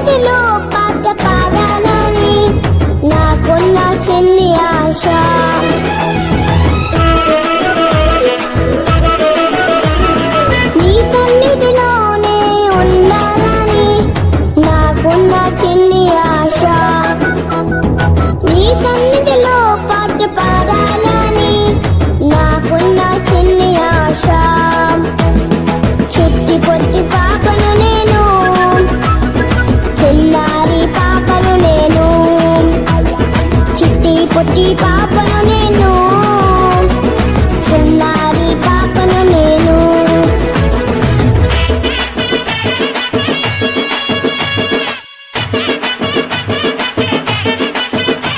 సన్నిధిలో పాట పాడాలని నాకున్న చిన్ని ఆశ. నీ సన్నిధిలోనే ఉండాలని నాకున్న చిన్ని ఆశ. నీ సన్నిధిలో పాట పాడాలని నాకున్న చిన్ని ఆశ. చిట్టి పొట్టి పాపను నేను, చిన్నారి పాపను నేను, చిట్టి పొట్టి పాప